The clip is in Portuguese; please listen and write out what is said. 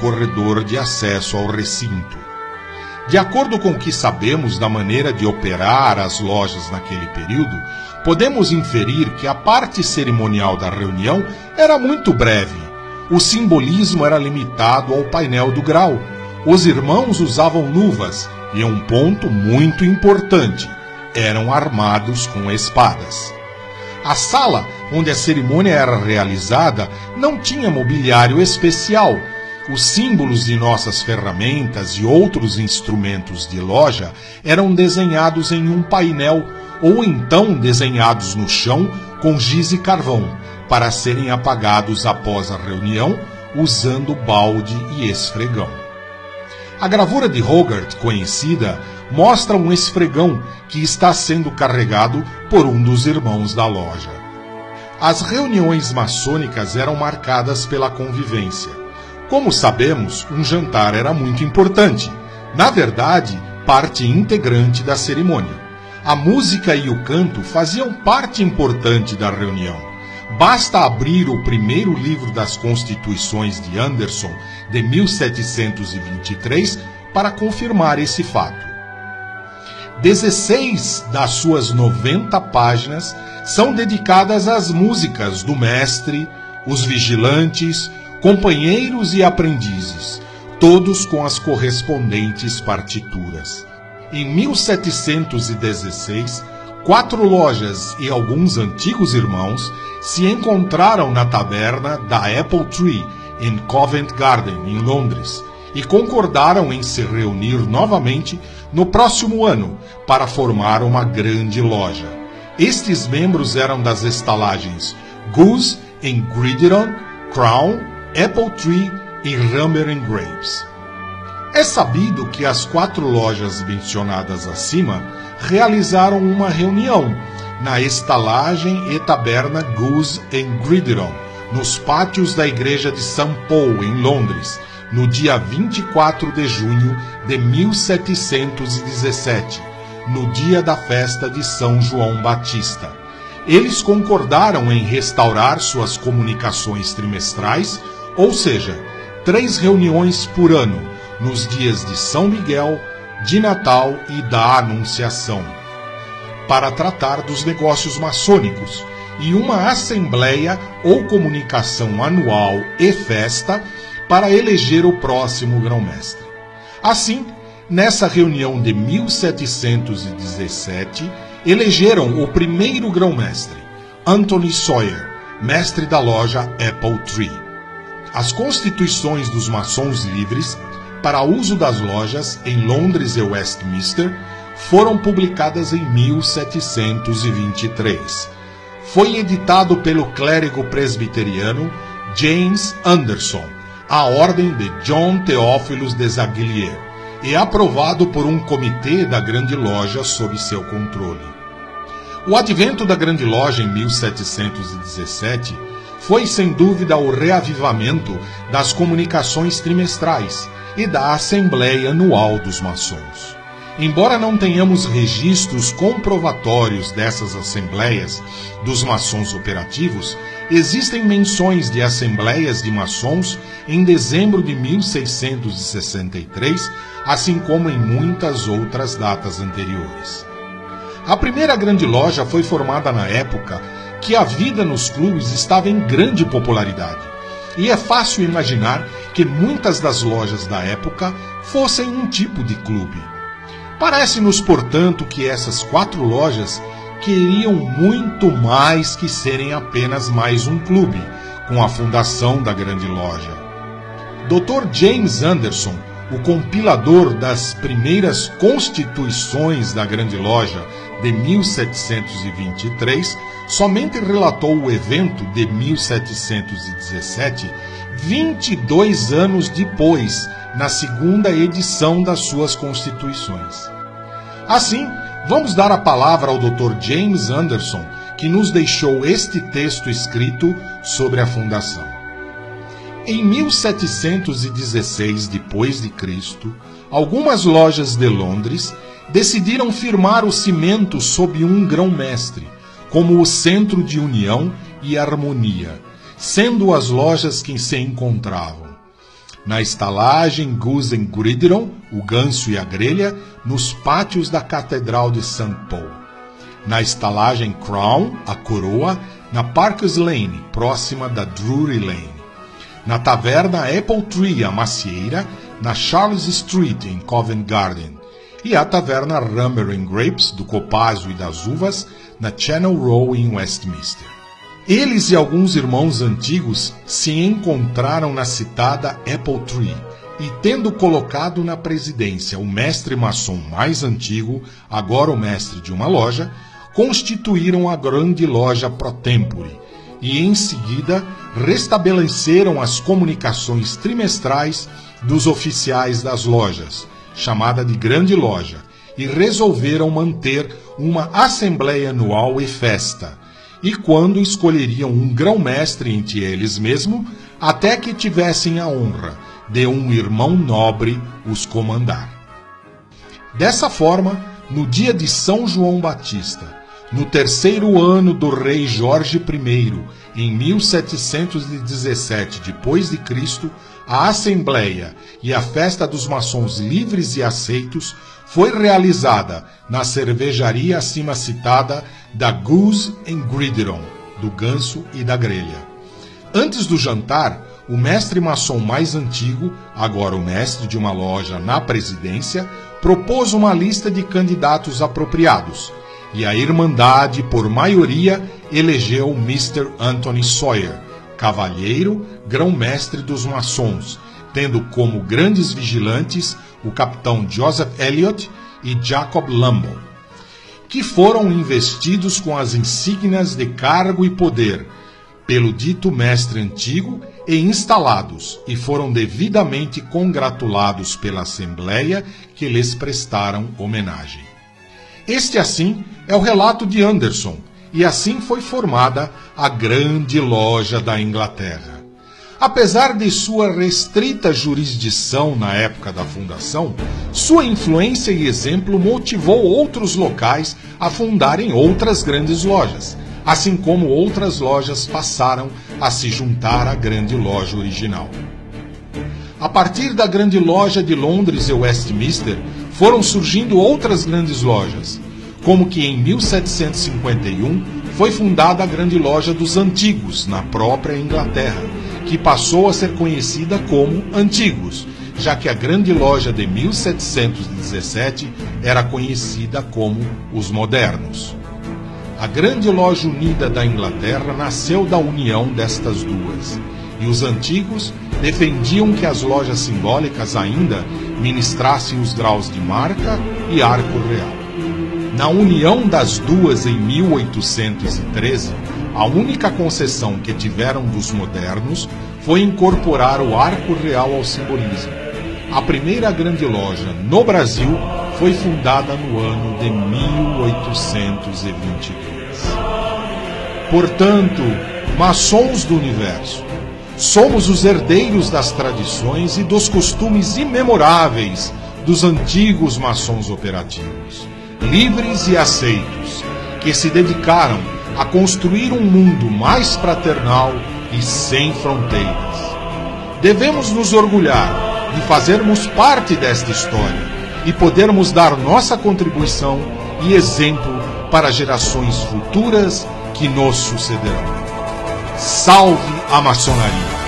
corredor de acesso ao recinto. De acordo com o que sabemos da maneira de operar as lojas naquele período, podemos inferir que a parte cerimonial da reunião era muito breve. O simbolismo era limitado ao painel do grau. Os irmãos usavam luvas e, um ponto muito importante, eram armados com espadas. A sala onde a cerimônia era realizada não tinha mobiliário especial. Os símbolos de nossas ferramentas e outros instrumentos de loja eram desenhados em um painel ou então desenhados no chão com giz e carvão, para serem apagados após a reunião usando balde e esfregão. A gravura de Hogarth, conhecida, mostra um esfregão que está sendo carregado por um dos irmãos da loja. As reuniões maçônicas eram marcadas pela convivência. Como sabemos, um jantar era muito importante. Na verdade, parte integrante da cerimônia. A música e o canto faziam parte importante da reunião. Basta abrir o primeiro livro das Constituições de Anderson, de 1723, para confirmar esse fato. 16 das suas 90 páginas são dedicadas às músicas do mestre, os vigilantes, companheiros e aprendizes, todos com as correspondentes partituras. Em 1716, 4 lojas e alguns antigos irmãos se encontraram na taberna da Apple Tree, em Covent Garden, em Londres, e concordaram em se reunir novamente no próximo ano para formar uma grande loja. Estes membros eram das estalagens Goose em Gridiron, Crown, Apple Tree e Rummer and Grapes. É sabido que as 4 lojas mencionadas acima realizaram uma reunião na estalagem e taberna Goose em Gridiron, nos pátios da igreja de St. Paul, em Londres, no dia 24 de junho de 1717, no dia da festa de São João Batista. Eles concordaram em restaurar suas comunicações trimestrais, ou seja, 3 reuniões por ano, nos dias de São Miguel, de Natal e da Anunciação, para tratar dos negócios maçônicos, e uma assembleia ou comunicação anual e festa para eleger o próximo grão-mestre. Assim, nessa reunião de 1717, elegeram o primeiro grão-mestre, Anthony Sawyer, mestre da loja Apple Tree. As constituições dos maçons livres, para uso das lojas em Londres e Westminster, foram publicadas em 1723. Foi editado pelo clérigo presbiteriano James Anderson, a ordem de John Theophilus Desaguiliers, e aprovado por um comitê da Grande Loja sob seu controle. O advento da Grande Loja em 1717 foi sem dúvida o reavivamento das comunicações trimestrais e da Assembleia Anual dos Maçons. Embora não tenhamos registros comprovatórios dessas assembleias dos maçons operativos, existem menções de assembleias de maçons em dezembro de 1663, assim como em muitas outras datas anteriores. A primeira grande loja foi formada na época que a vida nos clubes estava em grande popularidade, e é fácil imaginar que muitas das lojas da época fossem um tipo de clube. Parece-nos, portanto, que essas 4 lojas queriam muito mais que serem apenas mais um clube, com a fundação da Grande Loja. Dr. James Anderson, o compilador das primeiras constituições da Grande Loja de 1723, somente relatou o evento de 1717, 22 anos depois, na segunda edição das suas constituições. Assim, vamos dar a palavra ao Dr. James Anderson, que nos deixou este texto escrito sobre a fundação. Em 1716 d.C., algumas lojas de Londres decidiram firmar o cimento sob um grão-mestre, como o centro de união e harmonia, sendo as lojas que se encontravam. na estalagem Goose and Gridiron, o ganso e a grelha, nos pátios da Catedral de St. Paul. Na estalagem Crown, a coroa, na Parkers Lane, próxima da Drury Lane. Na taverna Apple Tree, a macieira, na Charles Street, em Covent Garden. E a taverna Rummer and Grapes, do Copázio e das Uvas, na Channel Row, em Westminster. Eles e alguns irmãos antigos se encontraram na citada Apple Tree e, tendo colocado na presidência o mestre maçom mais antigo, agora o mestre de uma loja, constituíram a grande loja pro tempore e, em seguida, restabeleceram as comunicações trimestrais dos oficiais das lojas, chamada de Grande Loja, e resolveram manter uma assembleia anual e festa, e quando escolheriam um grão-mestre entre eles mesmo, até que tivessem a honra de um irmão nobre os comandar. Dessa forma, no dia de São João Batista, no 3º ano do rei Jorge I, em 1717 d.C., a Assembleia e a Festa dos Maçons Livres e Aceitos foi realizada na cervejaria acima citada da Goose and Gridiron, do ganso e da grelha. Antes do jantar, o mestre maçom mais antigo, agora o mestre de uma loja na presidência, propôs uma lista de candidatos apropriados, e a Irmandade, por maioria, elegeu Mr. Anthony Sawyer, cavalheiro, grão-mestre dos maçons, tendo como grandes vigilantes o capitão Joseph Elliot e Jacob Lumble, que foram investidos com as insígnias de cargo e poder pelo dito mestre antigo e instalados, e foram devidamente congratulados pela Assembleia que lhes prestaram homenagem. Este, assim, é o relato de Anderson, e assim foi formada a Grande Loja da Inglaterra. Apesar de sua restrita jurisdição na época da fundação, sua influência e exemplo motivou outros locais a fundarem outras grandes lojas, assim como outras lojas passaram a se juntar à Grande Loja original. A partir da Grande Loja de Londres e Westminster, foram surgindo outras grandes lojas, como que em 1751 foi fundada a Grande Loja dos Antigos, na própria Inglaterra, que passou a ser conhecida como Antigos, já que a Grande Loja de 1717 era conhecida como os Modernos. A Grande Loja Unida da Inglaterra nasceu da união destas duas, e os Antigos defendiam que as lojas simbólicas ainda ministrassem os graus de marca e arco real. Na união das duas em 1813, a única concessão que tiveram dos modernos foi incorporar o arco real ao simbolismo. A primeira grande loja no Brasil foi fundada no ano de 1822. Portanto, maçons do universo, somos os herdeiros das tradições e dos costumes imemoráveis dos antigos maçons operativos, livres e aceitos, que se dedicaram a construir um mundo mais fraternal e sem fronteiras. Devemos nos orgulhar de fazermos parte desta história e podermos dar nossa contribuição e exemplo para gerações futuras que nos sucederão. Salve a maçonaria!